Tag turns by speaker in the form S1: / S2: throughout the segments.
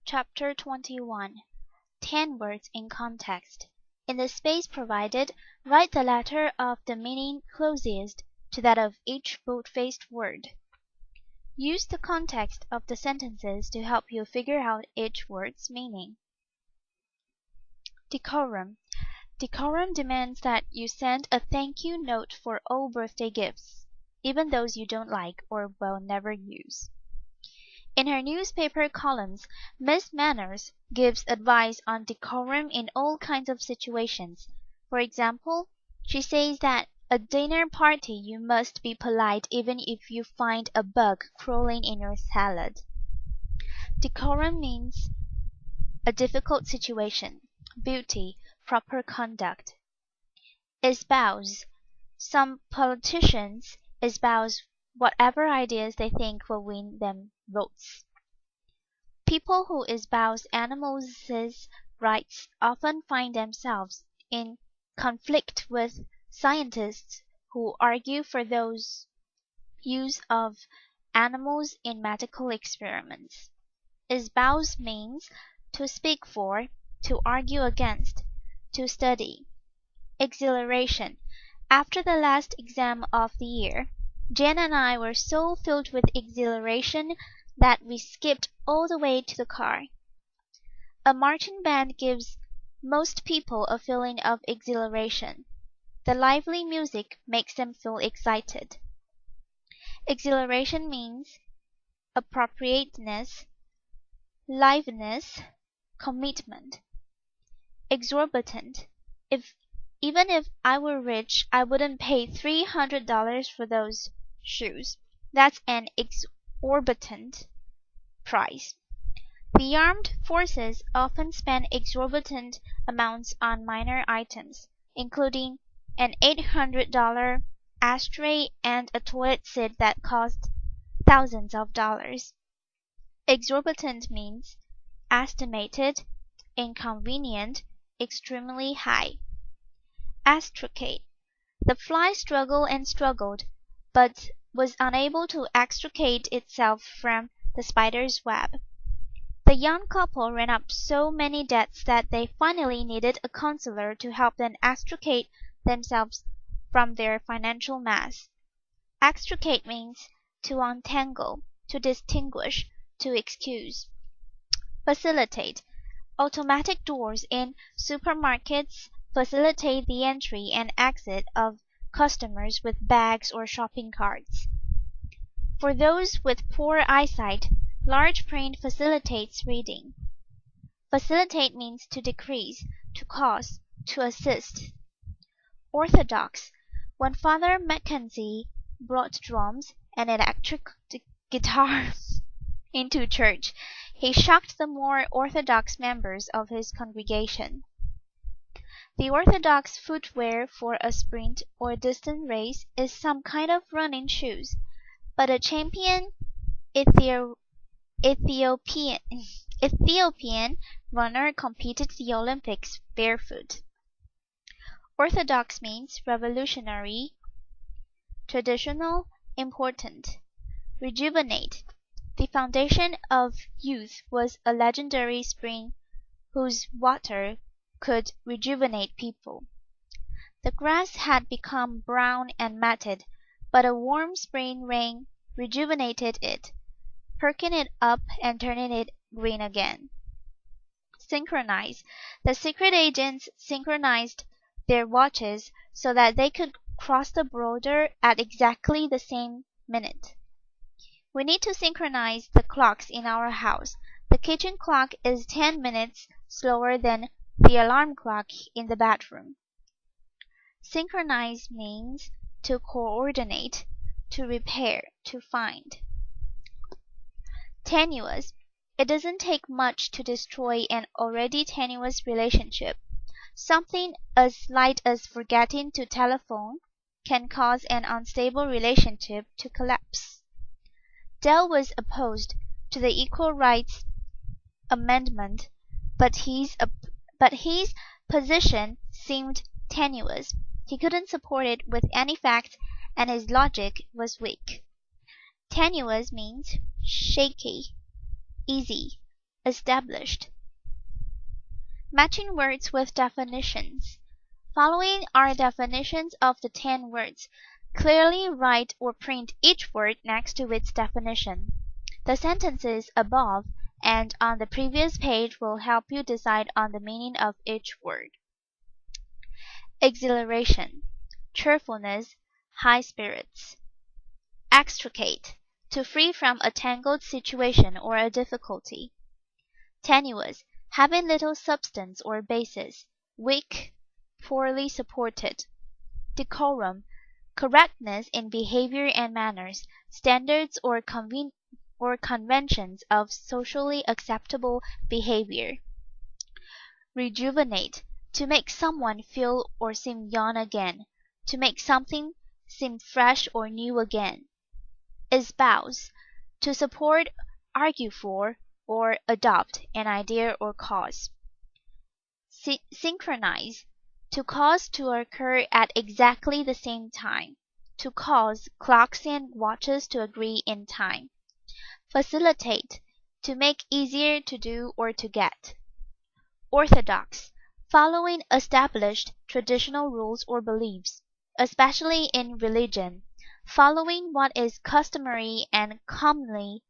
S1: Chapter 21. 10 words in context. In the space provided, write the letter of the meaning closest to that of each bold-faced word. Use the context of the sentences to help you figure out each word's meaning. Decorum. Decorum demands that you send a thank you note for all birthday gifts, even those you don't like or will never use. In her newspaper columns, Miss Manners gives advice on decorum in all kinds of situations. For example, she says that at a dinner party you must be polite even if you find a bug crawling in your salad. Decorum means a difficult situation, beauty, proper conduct. Espouse. Some politicians espouse whatever ideas they think will win them votes. People who espouse animals' rights often find themselves in conflict with scientists who argue for those use of animals in medical experiments. Espouse means to speak for, to argue against, to study. Exhilaration. After the last exam of the year, Jan and I were so filled with exhilaration that we skipped all the way to the car. A marching band gives most people a feeling of exhilaration. The lively music makes them feel excited. Exhilaration means appropriateness, liveliness, commitment. Exorbitant. Even if I were rich, I wouldn't pay $300 for those shoes. That's an exorbitant price. The armed forces often spend exorbitant amounts on minor items, including an $800 ashtray and a toilet seat that cost thousands of dollars. Exorbitant means estimated, inconvenient, extremely high. Extricate. The fly struggled and struggled, but was unable to extricate itself from the spider's web. The young couple ran up so many debts that they finally needed a counselor to help them extricate themselves from their financial mess. Extricate means to untangle, to distinguish, to excuse. Facilitate. Automatic doors in supermarkets facilitate the entry and exit of customers with bags or shopping carts. For those with poor eyesight, large print facilitates reading. Facilitate means to decrease, to cause, to assist. Orthodox. When Father Mackenzie brought drums and electric guitar into church, he shocked the more orthodox members of his congregation. The orthodox footwear for a sprint or distant race is some kind of running shoes, but a champion Ethiopian runner competed the Olympics barefoot. Orthodox means revolutionary, traditional, important. Rejuvenate. The foundation of youth was a legendary spring whose water could rejuvenate people. The grass had become brown and matted, but a warm spring rain rejuvenated it, perking it up and turning it green again. Synchronize. The secret agents synchronized their watches so that they could cross the border at exactly the same minute. We need to synchronize the clocks in our house. The kitchen clock is 10 minutes slower than the alarm clock in the bedroom. Synchronize means to coordinate, to repair, to find. Tenuous. It doesn't take much to destroy an already tenuous relationship. Something as slight as forgetting to telephone can cause an unstable relationship to collapse. Dell was opposed to the Equal Rights Amendment, but his position seemed tenuous. He couldn't support it with any facts, and his logic was weak. Tenuous means shaky, easy, established. Matching words with definitions. Following are definitions of the 10 words. Clearly write or print each word next to its definition. The sentences above and on the previous page will help you decide on the meaning of each word. Exhilaration, cheerfulness, high spirits. Extricate, to free from a tangled situation or a difficulty. Tenuous, having little substance or basis, weak, poorly supported. Decorum, correctness in behavior and manners, standards or conventions of socially acceptable behavior. Rejuvenate, to make someone feel or seem young again, to make something seem fresh or new again. Espouse, to support, argue for, or adopt an idea or cause. Synchronize, to cause to occur at exactly the same time, to cause clocks and watches to agree in time. Facilitate, to make easier to do or to get. Orthodox, following established traditional rules or beliefs, especially in religion, following what is customary and commonly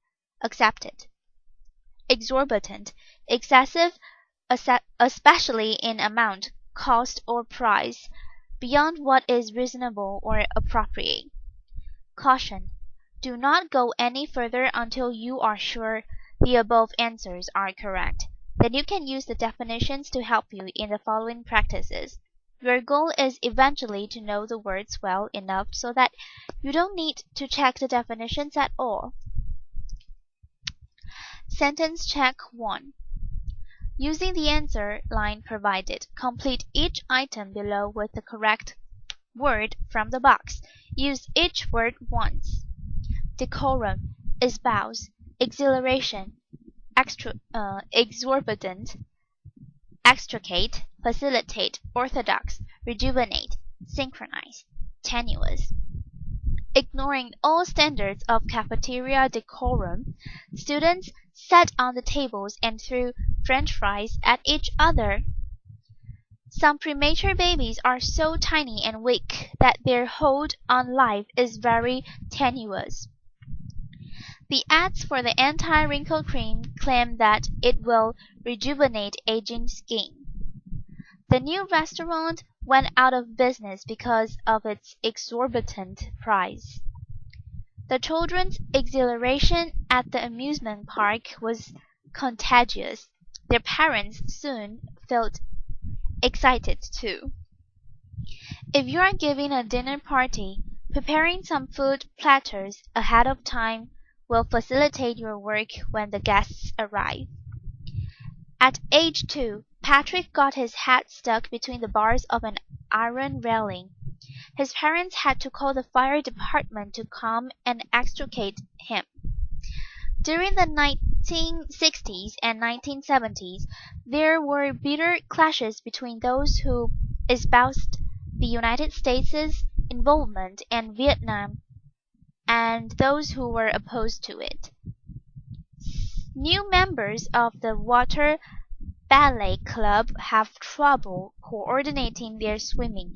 S1: accepted. Exorbitant, excessive, especially in amount, cost, or price, beyond what is reasonable or appropriate. Caution, do not go any further until you are sure the above answers are correct. Then you can use the definitions to help you in the following practices. Your goal is eventually to know the words well enough so that you don't need to check the definitions at all. Sentence check 1. Using the answer line provided, complete each item below with the correct word from the box. Use each word once. Decorum, espouse, exhilaration, exorbitant, extricate, facilitate, orthodox, rejuvenate, synchronize, tenuous. Ignoring all standards of cafeteria decorum, students sat on the tables and threw French fries at each other. Some premature babies are so tiny and weak that their hold on life is very tenuous. The ads for the anti-wrinkle cream claim that it will rejuvenate aging skin. The new restaurant went out of business because of its exorbitant price. The children's exhilaration at the amusement park was contagious. Their parents soon felt excited too. If you are giving a dinner party, preparing some food platters ahead of time will facilitate your work when the guests arrive. At age 2, Patrick got his head stuck between the bars of an iron railing. His parents had to call the fire department to come and extricate him. During the 1960s and 1970s, there were bitter clashes between those who espoused the United States' involvement in Vietnam and those who were opposed to it. New members of the Water Ballet Club have trouble coordinating their swimming,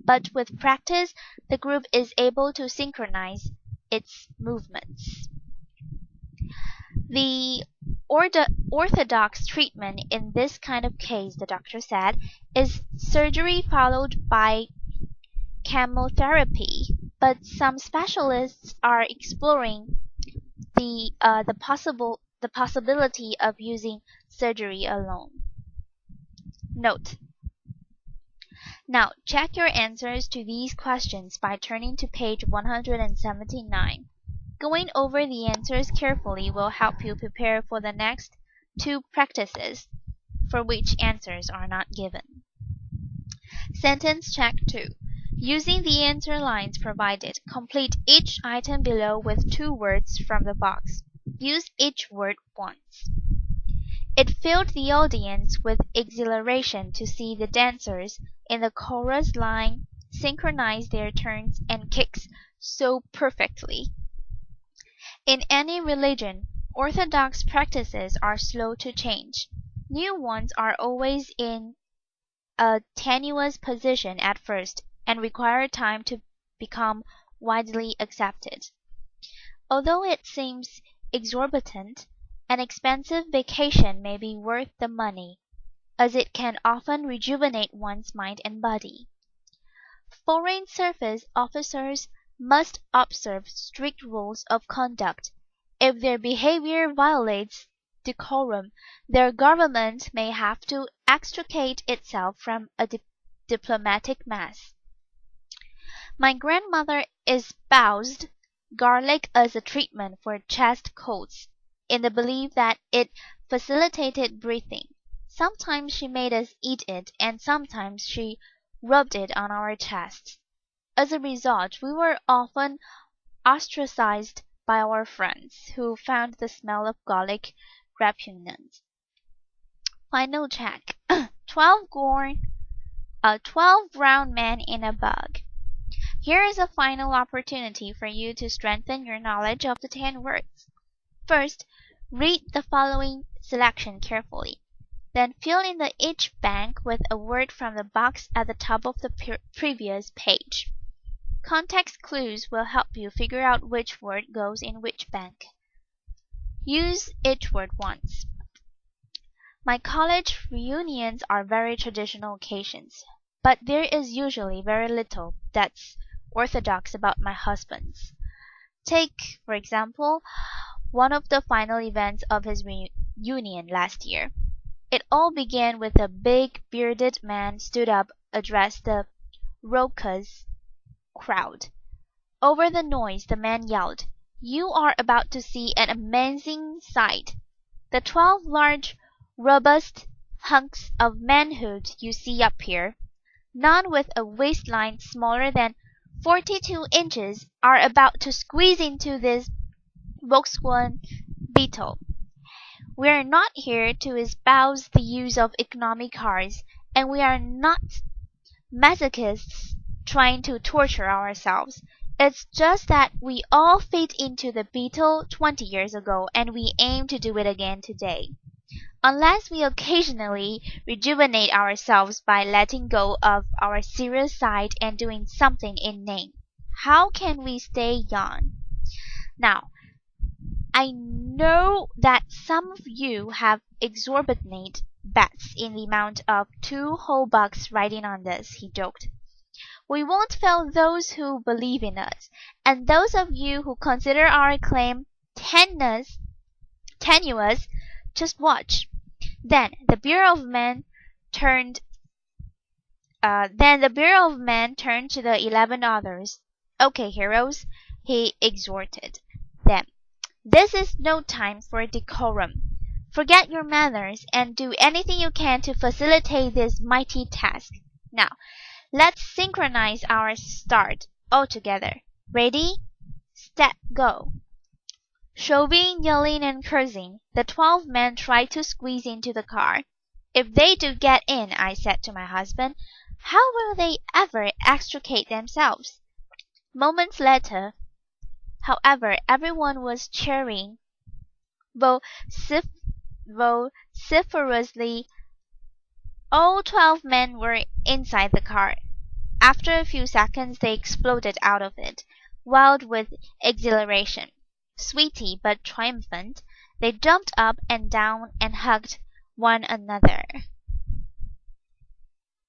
S1: but with practice the group is able to synchronize its movements. The orthodox treatment in this kind of case, the doctor said, is surgery followed by chemotherapy, but some specialists are exploring the possibility of using surgery alone. Note: now check your answers to these questions by turning to page 179. Going over the answers carefully will help you prepare for the next 2 practices for which answers are not given. Sentence check 2. Using the answer lines provided, complete each item below with 2 words from the box. Use each word once. It filled the audience with exhilaration to see the dancers in the chorus line synchronize their turns and kicks so perfectly. In any religion, Orthodox practices are slow to change. New ones are always in a tenuous position at first and require time to become widely accepted. Although it seems exorbitant, an expensive vacation may be worth the money, as it can often rejuvenate one's mind and body. Foreign service officers must observe strict rules of conduct. If their behavior violates decorum, their government may have to extricate itself from a diplomatic mess. My grandmother espoused garlic as a treatment for chest colds, in the belief that it facilitated breathing. Sometimes she made us eat it, and sometimes she rubbed it on our chests. As a result, we were often ostracized by our friends, who found the smell of garlic repugnant. Final check. 12 brown men in a bug. Here is a final opportunity for you to strengthen your knowledge of the 10 words. First, read the following selection carefully. Then fill in each blank with a word from the box at the top of the previous page. Context clues will help you figure out which word goes in which blank. Use each word once. My college reunions are very traditional occasions, but there is usually very little that's orthodox about my husband's. Take, for example, one of the final events of his reunion last year. It all began with a big bearded man stood up addressed the raucous crowd. Over the noise the man yelled, "You are about to see an amazing sight. The 12 large, robust hunks of manhood you see up here, none with a waistline smaller than 42 inches, are about to squeeze into this Volkswagen Beetle. We are not here to espouse the use of economy cars, and we are not masochists trying to torture ourselves. It's just that we all fit into the Beetle 20 years ago, and we aim to do it again today. Unless we occasionally rejuvenate ourselves by letting go of our serious side and doing something inane, how can we stay young? Now, I know that some of you have exorbitant bets in the amount of 2 whole bucks riding on this," he joked. "We won't fail those who believe in us, and those of you who consider our claim tenuous, just watch." Then the Bureau of Men turned to the 11 others. "Okay, heroes," he exhorted them. "This is no time for decorum. Forget your manners, and do anything you can to facilitate this mighty task. Now, let's synchronize our start all together. Ready? Step, go." Shoving, yelling, and cursing, the 12 men tried to squeeze into the car. "If they do get in," I said to my husband, "how will they ever extricate themselves?" Moments later, however, everyone was cheering vociferously. All 12 men were inside the car. After a few seconds they exploded out of it, wild with exhilaration. Sweaty but triumphant, they jumped up and down and hugged one another.